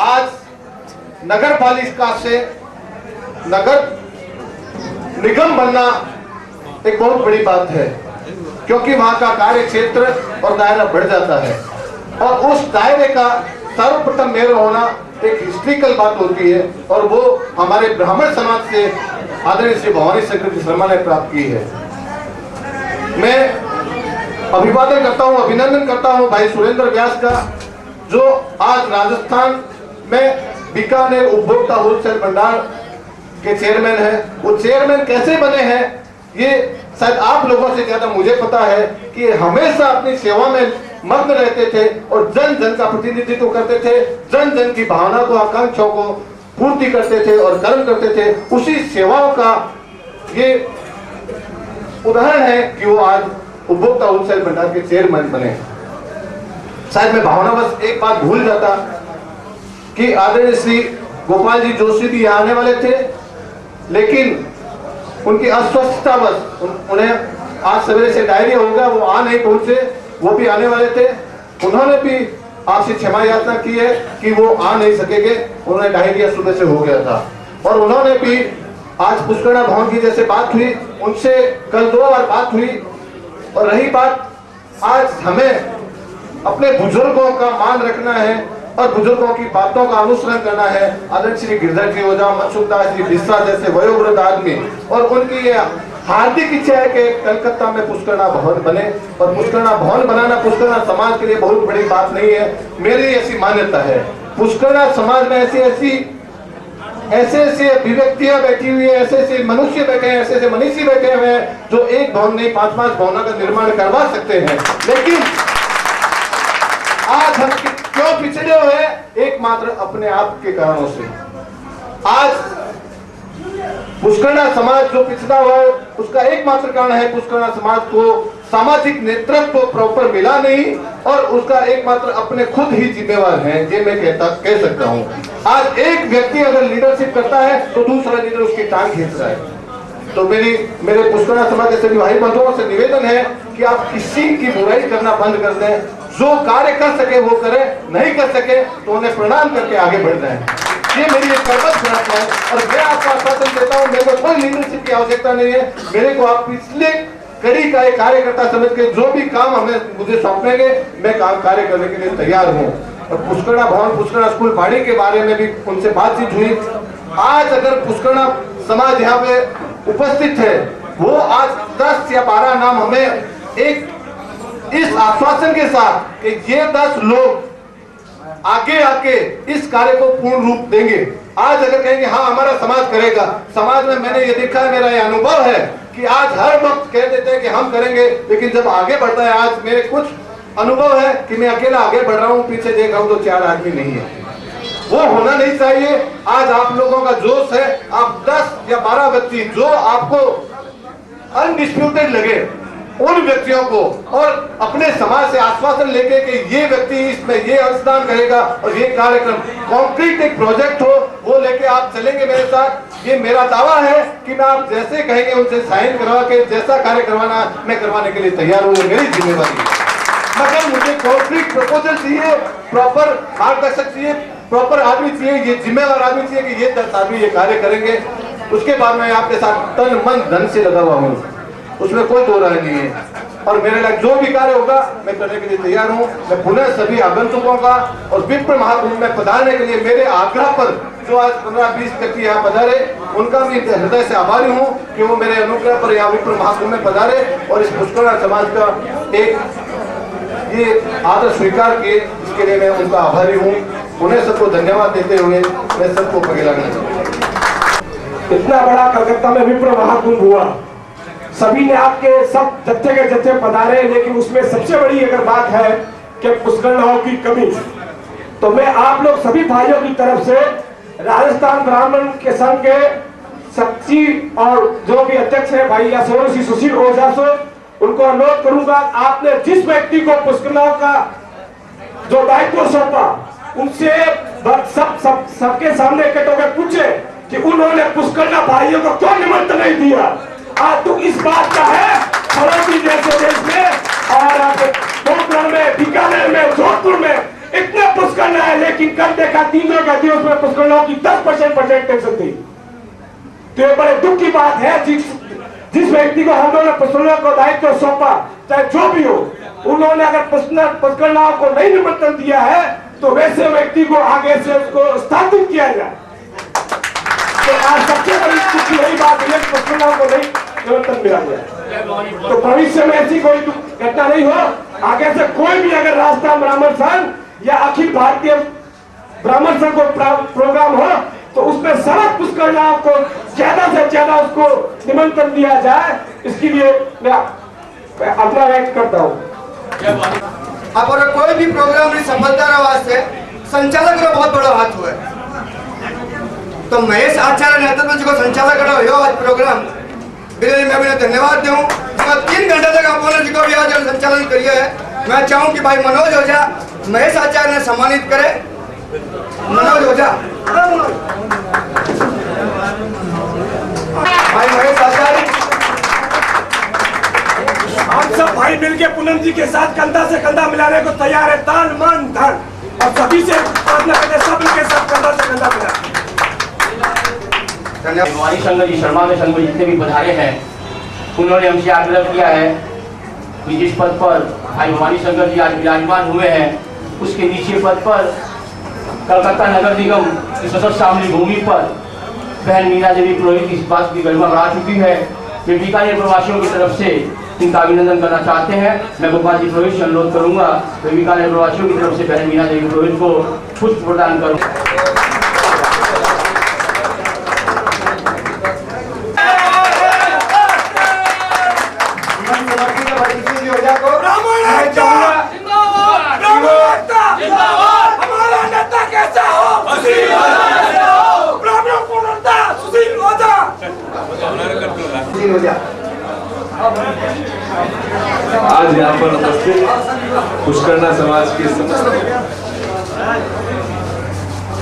आज नगर पालिका से नगर निगम बनना एक बहुत बड़ी बात है, क्योंकि वहां का कार्य क्षेत्र और दायरा बढ़ जाता है, और उस दायरे का सर्वप्रथम मेयर होना एक हिस्ट्रिकल बात होती है, और वो हमारे ब्राह्मण समाज से आदरणीय श्री भवानी शंकर जी शर्मा ने प्राप्त की है। मैं अभिवादन करता हूँ, अभिनंदन करता हूँ भाई सुरेंद्र व्यास का, जो आज राजस्थान में बीकानेर उपभोक्ता होलसेल भंडार के चेयरमैन है। वो चेयरमैन कैसे बने हैं ये शायद आप लोगों से ज्यादा मुझे पता है कि हमेशा अपनी सेवा में मग्न रहते थे और जन जन का प्रतिनिधित्व करते थे, जन जन की भावना को, आकांक्षाओं को पूर्ति करते थे और कर्म करते थे। उसी सेवाओं का ये उदाहरण है कि वो आज उपभोक्ता होलसेल भंडार के चेयरमैन बने। शायद मैं भावनावश एक बात भूल जाता कि आदरणीय श्री गोपाल जी जोशी भी यहाँ आने वाले थे, लेकिन उनकी अस्वस्थतावश उन्हें आज सवेरे से डायरिया होगा, वो आ नहीं पहुंचे। वो भी आने वाले थे, उन्होंने भी आपसे क्षमा याचना की है कि वो आ नहीं सकेंगे, उन्हें डायरिया सुबह से हो गया था। और उन्होंने भी आज पुष्करणा भवन की जैसे बात हुई, उनसे कल 2 बार बात हुई। और रही बात, आज हमें अपने बुजुर्गों का मान रखना है और बुजुर्गों की बातों का अनुसरण करना है। आदरणीय श्री गिरधर जी ओझा, मनसुखदास जी बिस्वा जैसे वयोवृद्ध आदमी, और उनकी ये हार्दिक इच्छा है कि कलकत्ता में पुष्करणा भवन बने। और पुष्करणा भवन बनाना पुष्करणा समाज के लिए बहुत बड़ी बात नहीं है, मेरी ऐसी मान्यता है। पुष्करणा समाज में ऐसे अभिव्यक्तियां बैठी हुई है, ऐसे मनुष्य बैठे हैं, ऐसे मनीषी बैठे हुए हैं जो एक भवन नहीं 5-5 भवनों का निर्माण करवा सकते हैं। लेकिन आज हम क्यों पिछड़े हुए हैं? एकमात्र अपने आप के कारणों से। आज पुष्करणा समाज जो पिछड़ा हुआ है, उसका एकमात्र कारण है पुष्करणा समाज को सामाजिक नेतृत्व प्रॉपर मिला नहीं, और उसका एकमात्र अपने खुद ही जिम्मेवार हैं, ये मैं कह सकता हूं। आज एक व्यक्ति अगर लीडरशिप करता है तो दूसरा लीडर उसकी टांग खींच रहा है। तो मेरे पुष्करणा समाज के सभी भाई बंधुओं से निवेदन है कि आप किसी की बुराई करना बंद कर दें। जो कार्य कर सके वो करे, नहीं कर सके तो उन्हें प्रणाम करके आगे बढ़ जाएं। ये मेरी एक कर्तव्य प्रार्थना है। और मैं आपको आश्वासन देता हूं, मेरे को कोई लीडरशिप की आवश्यकता नहीं है। मेरे को आप पिछले कड़ी का एक कार्यकर्ता समझ के जो भी काम मुझे सौंपेंगे, मैं काम कार्य करने के लिए तैयार हूँ। और पुष्करणा भवन, पुष्करणा स्कूल बाड़ी के बारे में भी उनसे बातचीत हुई। आज अगर पुष्करणा समाज यहाँ पे उपस्थित है, वो आज 10 या 12 नाम हमें एक इस आश्वासन के साथ कि ये 10 लोग आगे आके इस कार्य को पूर्ण रूप देंगे। आज अगर कहेंगे हाँ हमारा समाज करेगा, समाज में मैंने ये देखा है, मेरा ये अनुभव है कि आज हर वक्त कह देते हैं कि हम करेंगे, लेकिन जब आगे बढ़ता है, आज मेरे कुछ अनुभव है कि मैं अकेला आगे बढ़ रहा हूँ, पीछे देख रहा हूँ तो 4 आदमी नहीं है। वो होना नहीं चाहिए। आज आप लोगों का जोश है, आप 10 या 12 व्यक्ति जो आपको अनडिस्प्यूटेड लगे, उन व्यक्तियों को और अपने समाज से आश्वासन लेके कि ये व्यक्ति इसमें ये अंशदान करेगा और ये कार्यक्रम कॉन्क्रीट एक प्रोजेक्ट हो, वो लेके आप चलेंगे मेरे साथ। ये मेरा दावा है कि मैं आप जैसे कहेंगे उनसे साइन करवा के जैसा कार्य करवाना मैं करवाने के लिए तैयार हूँ, मेरी जिम्मेवारी है। मगर मुझे कॉन्क्रीट प्रपोजल चाहिए, प्रॉपर मार्गदर्शक चाहिए, प्रॉपर आदमी चाहिए, ये जिम्मेवार आदमी चाहिए कि ये 10 आदमी ये कार्य करेंगे। उसके बाद मैं आपके साथ तन मन धन से लगा हुआ हूँ, उसमें कोई दो राय नहीं है। और मेरे लिए जो भी कार्य होगा मैं करने के लिए तैयार हूँ। मैं पुनः सभी आगंतुकों का और विप्र महाकुंभ में पधारने के लिए मेरे आग्रह पर जो आज 15-20 व्यक्ति यहाँ पधारे, उनका भी हृदय से आभारी हूँ कि वो मेरे अनुग्रह पर यहाँ विप्र महाकुंभ में पधारे और इस पुष्करणा समाज का एक ये आदर स्वीकार किए, इसके लिए मैं उनका आभारी हूँ। उन्हें सबको धन्यवाद देते हुए मैं सबको पगे लगना चाहूँगा। इतना बड़ा कलकत्ता में विप्र महाकुंभ हुआ, सभी ने आपके सब जत्थे के जत्थे पधारे, लेकिन उसमें सबसे बड़ी अगर बात है कि पुष्करणाओं की कमी, तो मैं आप लोग सभी भाइयों की तरफ से राजस्थान ब्राह्मण के संघ के सच्ची और जो भी अध्यक्ष है भाई यासोर श्री सुशील ओझा से उनको अनुरोध करूंगा, आपने जिस व्यक्ति को पुष्करणाओं का जो दायित्व सौंपा उनसे सबके सामने इकट्ठे होकर पूछे कि उन्होंने पुष्करणा भाइयों को क्यों निमंत्रण नहीं दिया। आज तो इस बात का है पड़ोसी जैसे देश में और पोखरण में, बीकानेर में, जोधपुर में इतने पुष्करणा है, लेकिन कल देखा 3 का दिवस में पुष्करणाओं की 10% परसेंटेज थी। तो ये बड़े दुख की बात है। जिस व्यक्ति को हम लोगों ने पुष्करणाओं को दायित्व सौंपा, चाहे जो भी हो, उन्होंने अगर पुष्करणाओं को नहीं निमंत्रण दिया है तो वैसे व्यक्ति को आगे से उसको स्थापित किया जाए। तो आज सबसे बड़ी खुशी यही बात है कि पुष्करणाओं को नहीं निमंत्रण मिला जाए। तो भविष्य में ऐसी कोई घटना नहीं हो। आगे से कोई भी अगर राजस्थान ब्राह्मण संघ या अखिल भारतीय ब्राह्मण संघ को प्रोग्राम हो तो उसमें सड़क पुष्करणाओं को ज्यादा से ज्यादा उसको निमंत्रण दिया जाए, इसके लिए मैं अपना व्यक्त करता हूँ। अब और कोई भी प्रोग्राम की सफलता वास्ते संचालक का बहुत बड़ा हाथ हुआ है। तो महेश आचार्य नेतृत्व जो संचालक हो आज प्रोग्राम मैं भी धन्यवाद दूँ। 3 घंटे तक आप जी को भी आज संचालन करिए है। मैं चाहूँ कि भाई मनोज ओझा महेश आचार्य ने सम्मानित करे। मनोज ओझा, भाई महेश आचार्य, हम सब भाई मिलके पूनम जी के साथ कंधा से कंधा मिलाने को तैयार है, तन मन धन। और सभी से प्रार्थना करते सब लोग के साथ कंधा से कंधा मिला। भवानी शंकर जी शर्मा में संघ में जितने भी पधारे हैं उन्होंने हमसे आग्रह किया है कि जिस पद पर भाई भवानी शंकर जी आज विराजमान हुए हैं उसके नीचे पद पर कलकत्ता नगर निगम की सशक्त शामली भूमि पर बहन मीना देवी पुरोहित इस बात की गरिमा बढ़ा चुकी है। वे बीकानेर प्रवासियों की तरफ से इनका अभिनंदन करना चाहते हैं। मैं गोपाल जी पुरोहित से अनुरोध करूंगा वे बीकानेर प्रवासियों की तरफ से बहन मीना देवी पुरोहित को पुष्प प्रदान करूँ। आज यहाँ पर उपस्थित पुष्करना समाज के समस्त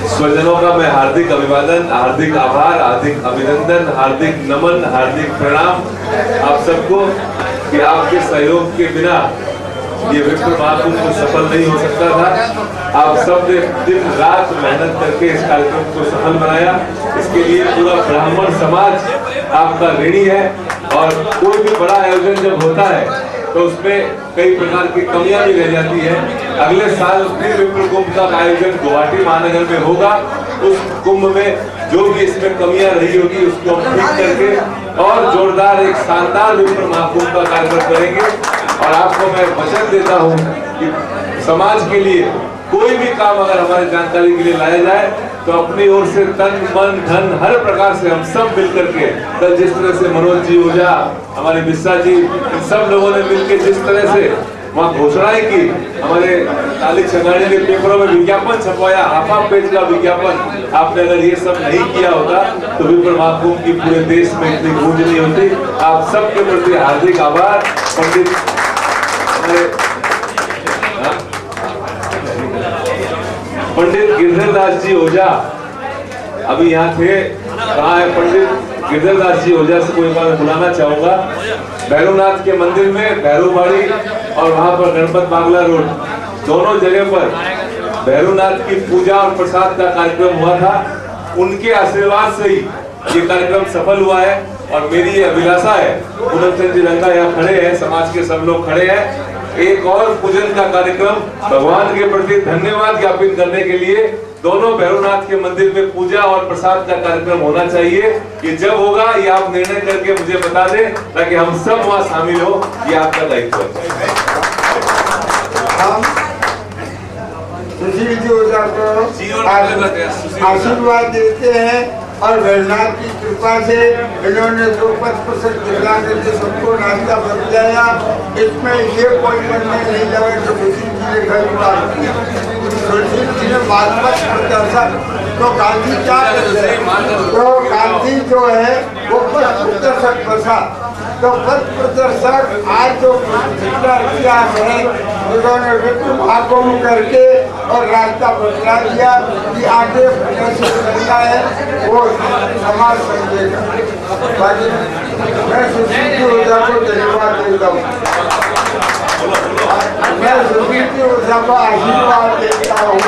स्वजनों का मैं हार्दिक अभिवादन, हार्दिक आभार, हार्दिक अभिनंदन, हार्दिक नमन, हार्दिक प्रणाम आप सबको कि आपके सहयोग के बिना ये विप्र महाकुंभ सफल नहीं हो सकता था। आप सब ने दिन रात मेहनत करके इस कार्यक्रम को सफल बनाया। इसके लिए पूरा ब्राह्मण समाज आपका ऋणी है। और कोई भी बड़ा आयोजन जब होता है तो उसमें कई प्रकार की कमियां भी रह जाती है। अगले साल फिर विप्र कुंभ का आयोजन गुवाहाटी महानगर में होगा। उस कुंभ में जो भी इसमें कमियां रही होगी उसको हम ठीक करके और जोरदार एक शानदार विप्र महाकुंभ का कार्यक्रम करेंगे। और आपको मैं वचन देता हूं कि समाज के लिए कोई भी काम अगर हमारी जानकारी के लिए लाया जाए तो अपनी ओर से तन मन धन हर प्रकार से हम सब मिलकर के कल जिस तरह से मनोज जी ओझा, हमारे बिस्सा जी, इन सब लोगों ने मिलकर जिस तरह से वहाँ घोषणाएं की, हमारे ताली छंगाड़ी ने पेपरों में विज्ञापन छपवाया, हाफा पेज का विज्ञापन, आपने अगर ये सब नहीं किया होता तो विप्र महाकुंभ की पूरे देश में इतनी गूंज नहीं होती। आप सबके प्रति हार्दिक आभार। पंडित गिरधर दास जी ओझा अभी यहाँ थे, कहाँ है पंडित गिरधर दास जी ओझा से कोई बात बुलाना चाहूंगा। भैरवनाथ के मंदिर में भैरवबाड़ी और वहाँ पर गणपत बागला रोड दोनों जगह पर भैरवनाथ की पूजा और प्रसाद का कार्यक्रम हुआ था। उनके आशीर्वाद से ही ये कार्यक्रम सफल हुआ है। और मेरी ये अभिलाषा है, पूनम चंद जी रंगा यहाँ खड़े हैं, समाज के सब लोग खड़े हैं, एक और पूजन का कार्यक्रम भगवान के प्रति धन्यवाद ज्ञापित करने के लिए दोनों भैरवनाथ के मंदिर में पूजा और प्रसाद का कार्यक्रम होना चाहिए। ये जब होगा ये आप निर्णय करके मुझे बता दें ताकि हम सब वहाँ शामिल हो। ये आपका दायित्व है। सुशील जी ओझा को आशीर्वाद देते हैं और भैरवनाथ की कृपा से इन्होंने जो 5% दिखला करके सबको रास्ता बदलाया। इसमें ये कोई निर्णय नहीं लगा कि सुशील जी ने घर बात की। सुशील जी ने बात प्रदर्शन तो गांधी क्या करते हैं, तो गांधी जो है वो पथ प्रदर्शक बसा। तो पथ प्रदर्शक आज जो पिछला इतिहास है उन्होंने विप्र महाकुंभ करके और रास्ता बदला दिया कि आगे कैसे चलना है वो समाज समझेगा। बाकी मैं सुशील जी ओझा को धन्यवाद देता हूँ, मैं सुशील जी ओझा को आशीर्वाद देता हूँ।